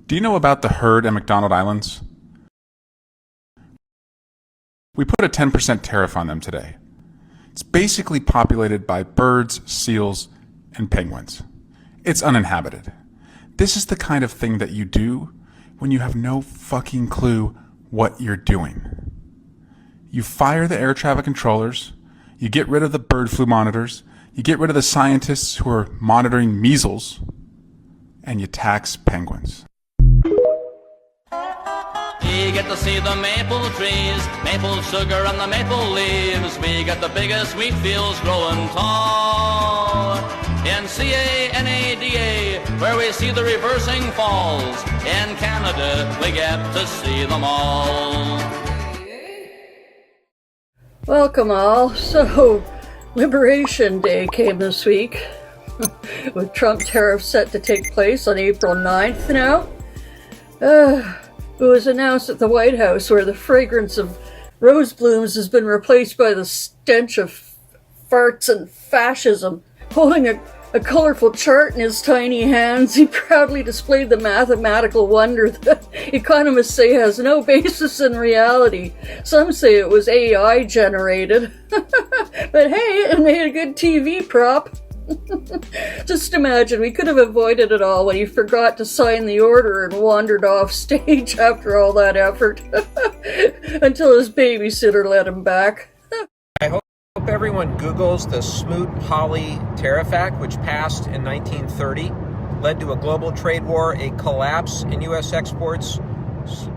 Do you know about the herd at McDonald Islands? We put a 10% tariff on them today. It's basically populated by birds, seals, and penguins. It's uninhabited. This is the kind of thing that you do when you have no fucking clue what you're doing. You fire the air traffic controllers, you get rid of the bird flu monitors, you get rid of the scientists who are monitoring measles, and you tax penguins. We get to see the maple trees, maple sugar and the maple leaves. We get the biggest wheat fields growing tall. In Canada, where we see the reversing falls. In Canada, we get to see them all. Welcome all. So, Liberation Day came this week, with Trump tariffs set to take place on April 9th now. It was announced at the White House, where the fragrance of rose blooms has been replaced by the stench of farts and fascism. Holding a colorful chart in his tiny hands, he proudly displayed the mathematical wonder that economists say has no basis in reality. Some say it was AI generated. But hey, it made a good TV prop. Just imagine, we could have avoided it all when he forgot to sign the order and wandered off stage after all that effort. Until his babysitter let him back. I hope everyone Googles the Smoot-Hawley Tariff Act, which passed in 1930, led to a global trade war, a collapse in U.S. exports,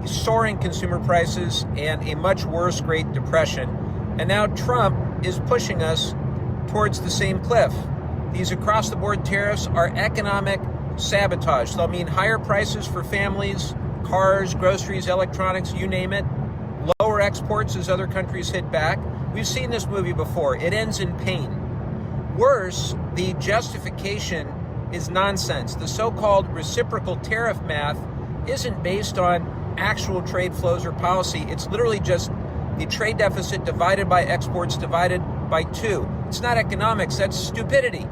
soaring consumer prices, and a much worse Great Depression. And now Trump is pushing us towards the same cliff. These across-the-board tariffs are economic sabotage. They'll mean higher prices for families, cars, groceries, electronics, you name it. Lower exports as other countries hit back. We've seen this movie before. It ends in pain. Worse, the justification is nonsense. The so-called reciprocal tariff math isn't based on actual trade flows or policy. It's literally just the trade deficit divided by exports divided by 2. It's not economics, that's stupidity.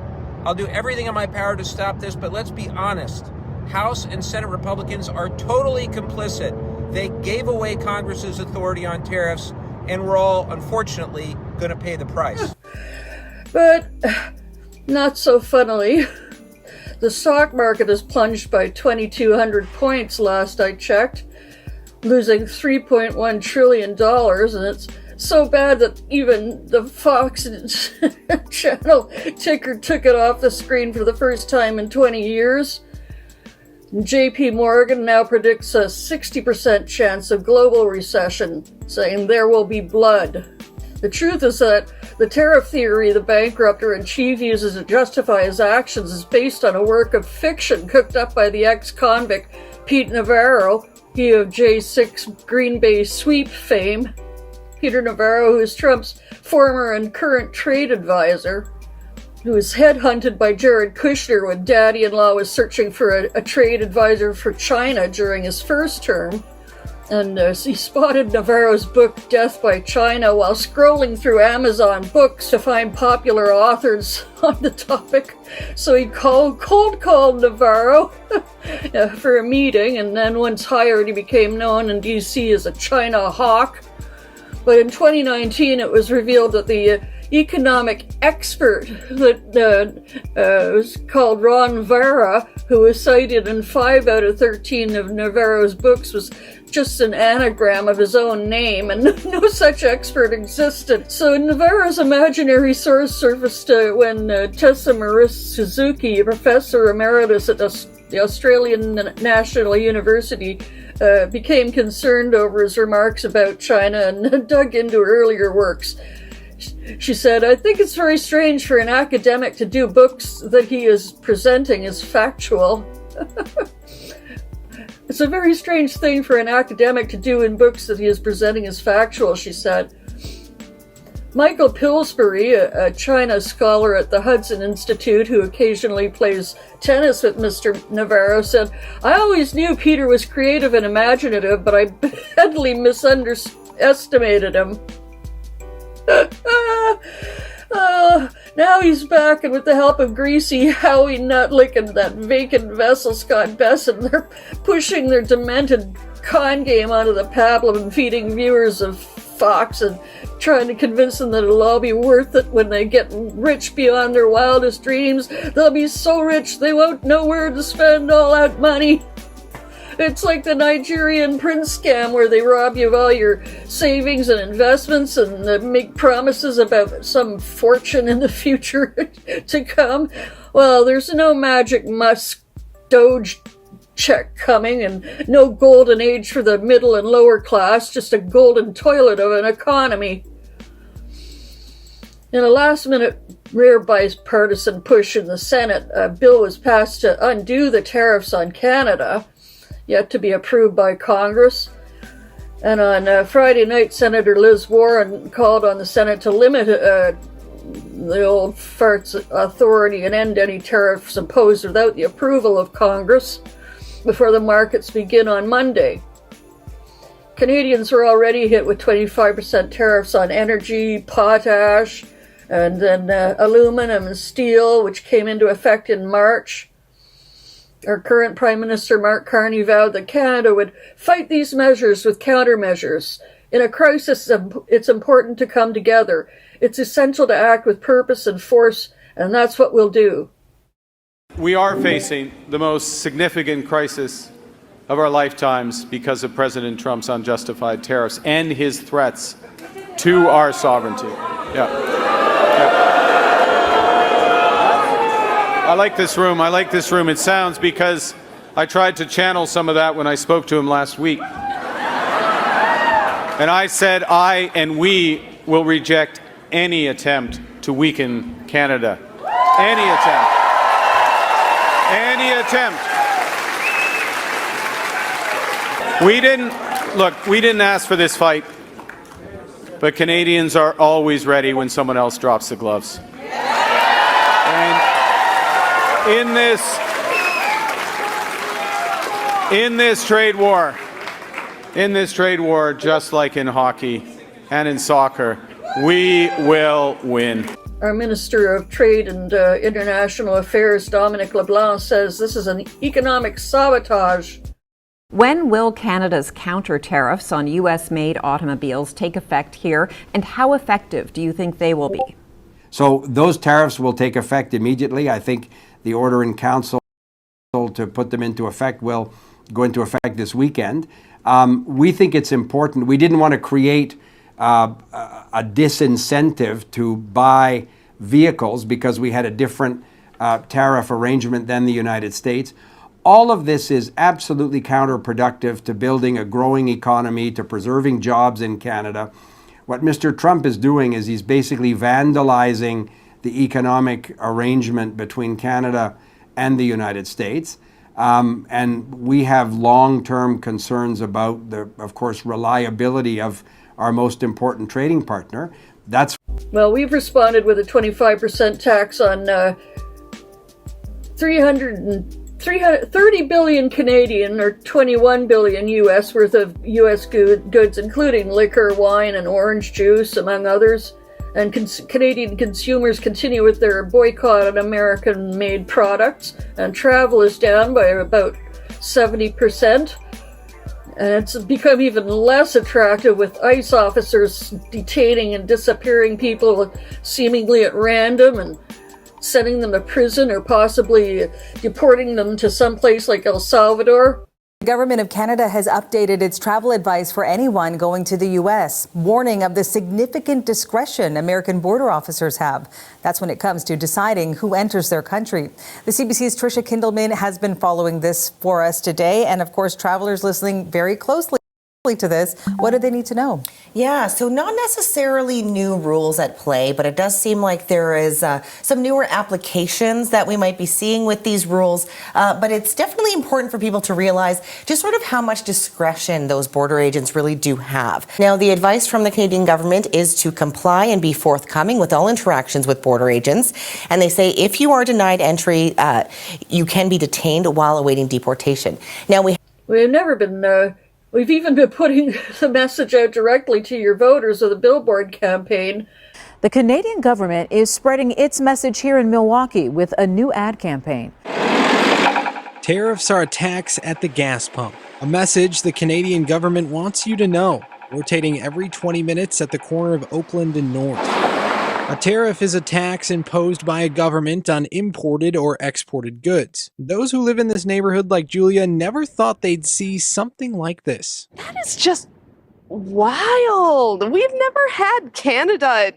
I'll do everything in my power to stop this, but let's be honest. House and Senate Republicans are totally complicit. They gave away Congress's authority on tariffs, and we're all, unfortunately, going to pay the price. But, not so funnily. The stock market has plunged by 2,200 points last I checked, losing $3.1 trillion, and it's so bad that even the Fox channel ticker took it off the screen for the first time in 20 years. JP Morgan now predicts a 60% chance of global recession, saying there will be blood. The truth is that the tariff theory the bankruptor-in-chief uses to justify his actions is based on a work of fiction cooked up by the ex-convict Pete Navarro, he of J6 Green Bay sweep fame. Peter Navarro, who is Trump's former and current trade advisor, who was headhunted by Jared Kushner when daddy-in-law was searching for a trade advisor for China during his first term. And he spotted Navarro's book, Death by China, while scrolling through Amazon books to find popular authors on the topic. So he cold called Navarro for a meeting, and then once hired, he became known in D.C. as a China hawk. But in 2019, it was revealed that the economic expert that was called Ron Vera, who was cited in 5 out of 13 of Navarro's books, was just an anagram of his own name, and no such expert existed. So Navarro's imaginary source surfaced when Tessa Maris Suzuki, a professor emeritus at the Australian National University, became concerned over his remarks about China and dug into her earlier works. She said, "I think it's very strange for an academic to do books that he is presenting as factual." It's a very strange thing for an academic to do in books that he is presenting as factual, she said. Michael Pillsbury, a China scholar at the Hudson Institute who occasionally plays tennis with Mr. Navarro, said, "I always knew Peter was creative and imaginative, but I badly misunderestimated him." Now he's back, and with the help of greasy Howie Nutlick and that vacant vessel Scott Besson, they're pushing their demented con game onto the pablum and feeding viewers of Fox and trying to convince them that it'll all be worth it when they get rich beyond their wildest dreams. They'll be so rich they won't know where to spend all that money. It's like the Nigerian prince scam where they rob you of all your savings and investments and make promises about some fortune in the future to come. Well, there's no magic Musk Doge check coming and no golden age for the middle and lower class, just a golden toilet of an economy. In a last-minute rare bipartisan push in the Senate, a bill was passed to undo the tariffs on Canada, yet to be approved by Congress. And on Friday night, Senator Liz Warren called on the Senate to limit the old fart's authority and end any tariffs imposed without the approval of Congress before the markets begin on Monday. Canadians were already hit with 25% tariffs on energy, potash, and then aluminum and steel, which came into effect in March. Our current Prime Minister Mark Carney vowed that Canada would fight these measures with countermeasures. In a crisis, it's important to come together. It's essential to act with purpose and force, and that's what we'll do. We are facing the most significant crisis of our lifetimes because of President Trump's unjustified tariffs and his threats to our sovereignty. I like this room. It sounds because I tried to channel some of that when I spoke to him last week. And I said I and we will reject any attempt to weaken Canada. Any attempt. Any attempt. We didn't ask for this fight, but Canadians are always ready when someone else drops the gloves. And in this trade war, just like in hockey and in soccer, we will win. Our Minister of Trade and International Affairs, Dominic LeBlanc, says this is an economic sabotage. When will Canada's counter tariffs on U.S.-made automobiles take effect here, and how effective do you think they will be? So those tariffs will take effect immediately. I think the order in council to put them into effect will go into effect this weekend. We think it's important. We didn't want to create a disincentive to buy vehicles because we had a different tariff arrangement than the United States. All of this is absolutely counterproductive to building a growing economy, to preserving jobs in Canada. What Mr. Trump is doing is he's basically vandalizing the economic arrangement between Canada and the United States. And we have long-term concerns about the, of course, reliability of our most important trading partner. Well, we've responded with a 25% tax on 30 billion Canadian or 21 billion U.S. worth of U.S. goods, including liquor, wine, and orange juice, among others. And Canadian consumers continue with their boycott on American-made products, and travel is down by about 70%. And it's become even less attractive with ICE officers detaining and disappearing people seemingly at random and sending them to prison or possibly deporting them to some place like El Salvador. The government of Canada has updated its travel advice for anyone going to the U.S., warning of the significant discretion American border officers have. That's when it comes to deciding who enters their country. The CBC's Tricia Kindleman has been following this for us today. And of course, travelers listening very closely to this, what do they need to know? Yeah, so not necessarily new rules at play, but it does seem like there is some newer applications that we might be seeing with these rules. But it's definitely important for people to realize just sort of how much discretion those border agents really do have. Now, the advice from the Canadian government is to comply and be forthcoming with all interactions with border agents. And they say if you are denied entry, you can be detained while awaiting deportation. Now, we've never been... We've even been putting the message out directly to your voters of the Billboard campaign. The Canadian government is spreading its message here in Milwaukee with a new ad campaign. Tariffs are a tax at the gas pump, a message the Canadian government wants you to know, rotating every 20 minutes at the corner of Oakland and North. A tariff is a tax imposed by a government on imported or exported goods. Those who live in this neighborhood like Julia never thought they'd see something like this. That is just wild. We've never had Canada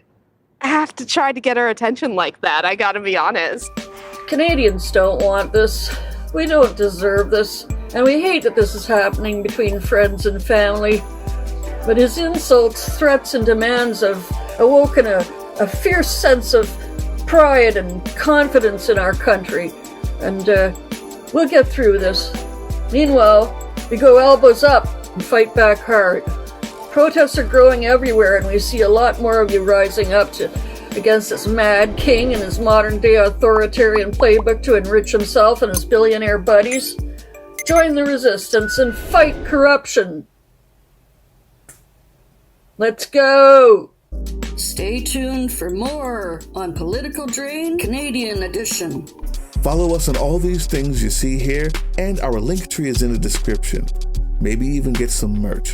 have to try to get our attention like that, I gotta be honest. Canadians don't want this. We don't deserve this. And we hate that this is happening between friends and family. But his insults, threats, and demands have awoken a fierce sense of pride and confidence in our country. And we'll get through this. Meanwhile, we go elbows up and fight back hard. Protests are growing everywhere, and we see a lot more of you rising up against this mad king and his modern-day authoritarian playbook to enrich himself and his billionaire buddies. Join the resistance and fight corruption. Let's go! Stay tuned for more on Political Drain Canadian Edition. Follow us on all these things you see here, and our link tree is in the description. Maybe even get some merch.